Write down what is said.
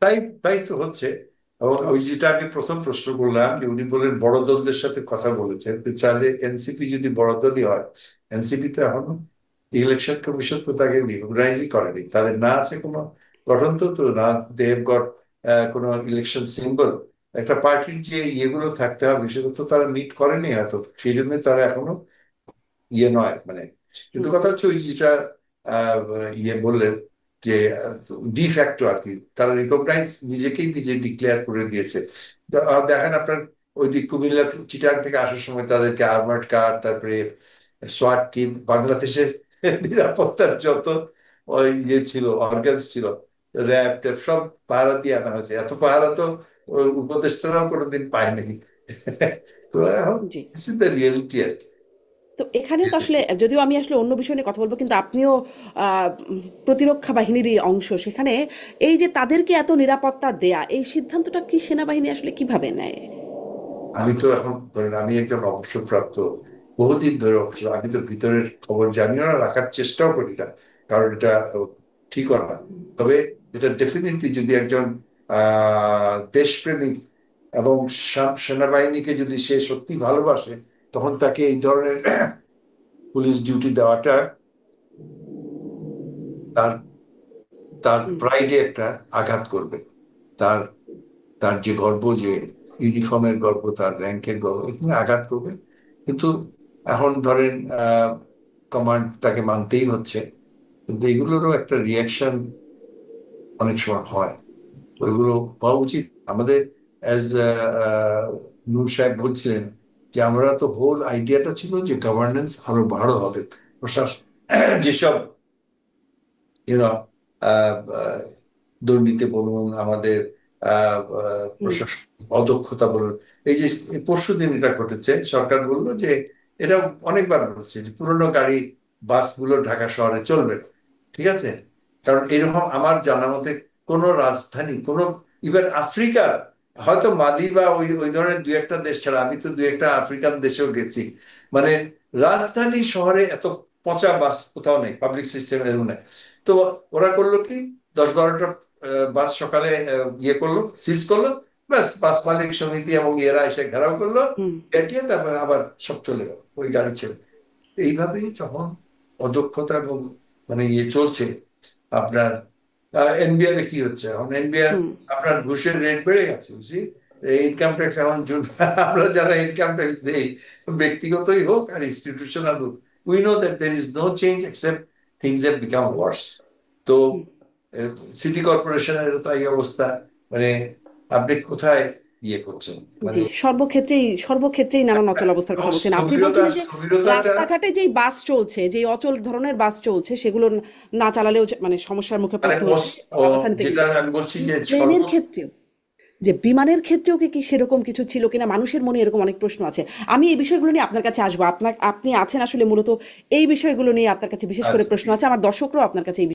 তাই তাই তো হচ্ছে। এবং ওই যেটা আমি প্রথম প্রশ্ন করলাম যে উনি বলেন বড় দলদের সাথে কথা বলেছেন, তো চাইলে এনসিপি যদি বড় দলই হয়, এনসিপি তো এখনো ইলেকশন কমিশন তো তাকে রিকগনাইজই করেনি, তাদের না আছে কোনো গঠনতন্ত্র, না দেব গট কোনো ইলেকশন সিম্বল। একটা পার্টির যে ইয়েগুলো থাকতে হবে সেগুলো তো তারা মিট করেনি হয়তো, সেই জন্য তারা এখনো ইয়ে নয় মানে। কিন্তু হুম। কথা হচ্ছে ওই যেটা আহ, ইয়ে বললেন যে ডি ফ্যাক্টো আর কি, তারা রিকগনাইজ নিজেকেই নিজে ডিক্লেয়ার করে দিয়েছে। দেখেন আপনার ওই দিক কুমিল্লা চিটাং থেকে আসার সময় তাদেরকে আর্মার্ড কার, তারপরে সোয়াট টিম, বাংলাদেশের নিরাপত্তার যত ওই ইয়ে ছিল, অর্গানস ছিল, র্যাব ট্যাব সব পাহারা দিয়ে আনা হয়েছে। এত পাহারা তো ওই উপদেষ্টারাও কোনোদিন পায়নি। তো এখন জি। রিয়েলিটি আর তো এখানেও তো আসলে, কি। যদিও আমি আসলে অন্য বিষয় নিয়ে কথা বলবো, কিন্তু আপনিও প্রতিরক্ষা বাহিনীরই অংশ সেখানে। এই যে তাদেরকে এত নিরাপত্তা দেয়া, এই সিদ্ধান্তটা কি সেনাবাহিনী আসলে কিভাবে নেয়? আমি তো এখন ধরেন আমি একজন অবসরপ্রাপ্ত, বহুদিন ধরে অবসর, আমি তো ভিতরের খবর জানিও না, রাখার চেষ্টাও করি না, কারণ এটা ঠিক না। তবে এটা ডেফিনেটলি যদি একজন দেশপ্রেমিক এবং সেনাবাহিনীকে যদি সে সত্যি ভালোবাসে, তখন তাকে এই ধরনের পুলিশ ডিউটি দেওয়াটা তার তার হুম। প্রাইডে একটা আঘাত করবে। তার তার যে গর্ব, যে ইউনিফর্মের গর্ব, তার র্যাঙ্কের গর্ব, এখানে আঘাত করবে। কিন্তু এখন ধরেন কমান্ড তাকে মানতেই হচ্ছে, কিন্তু এগুলোরও একটা রিয়াকশন অনেক সময় হয়। ওইগুলো হওয়া উচিত আমাদের। অ্যাজ নূর সাহেব বলছিলেন যে আমরা তো হোল আইডিয়াটা ছিল যে গভর্নেন্স আরো ভালো হবে, প্রশাসন যেসব ইউনো দুর্নীতি বলুন, আমাদের হুম। প্রশাসন অদক্ষতা বলুন। এই যে পরশু দিন এটা ঘটেছে, সরকার বললো যে এটা অনেকবার বলছে যে পুরোনো গাড়ি বাসগুলো ঢাকা শহরে চলবে না। ঠিক আছে, কারণ এরকম আমার জানা মতে কোনো রাজধানী, কোনো ইভেন আফ্রিকার, হয়তো মালি বা ওই ওই ধরনের দুই একটা দেশ ছাড়া, আমি তো দুই একটা আফ্রিকান দেশেও গেছি, মানে রাজধানী শহরে এত পচা বাস কোথাও নেই, পাবলিক সিস্টেম এর নেই। তো ওরা করলো কি, 10-12টা বাস সকালে ইয়ে করলো, সিজ করলো, ব্যাস বাস মালিক সমিতি এবং এরা এসে ঘেরাও করলো, হুম। পেটিয়ে তারপরে আবার সব চলে গেল ওই গাড়ি ছেড়ে। এইভাবেই যখন অদক্ষতা এবং মানে ইয়ে চলছে আপনার, এনবিআর কি হচ্ছে এখন, এনবিআর হুম। আপনার ঘুষের রেট বেড়ে গেছে বুঝি। ইনকাম ট্যাক্স এখন আমরা যারা ইনকাম ট্যাক্স দেই, ব্যক্তিগতই হোক আর ইনস্টিটিউশনাল হোক, we know that there is no change except things have become worse. তো হুম। সিটি কর্পোরেশনের তাই অবস্থা, মানে আপনি কোথায় ইয়ে করছেন জি, মানে। সর্বক্ষেত্রেই সর্বক্ষেত্রেই নানান অচল অবস্থার এবং কথা বলছেন। আপনি স্থবিরতা বলছিলেন যে স্থবিরতাটা রাস্তাঘাটে যেই বাস চলছে, যেই অচল ধরনের বাস চলছে, সেগুলো না চালালেও মানে সমস্যার মুখে মানে পড়তে হচ্ছে, ব্যবস্থা নিতে যেটা কিন্তু। আমি বলছি যে প্লেনের ক্ষেত্রেও, যে বিমানের ক্ষেত্রেও কি সেরকম কিছু ছিল কিনা, মানুষের মনে এরকম অনেক প্রশ্ন আছে। আমি এই বিষয়গুলো নিয়ে আপনার কাছে আসবো। আপনি আছেন আসলে মূলত এই বিষয়গুলো নিয়ে, আপনার কাছে বিশেষ করে আচ্ছা প্রশ্ন ঠিক আছে, আমার দর্শকরাও আপনার কাছে এই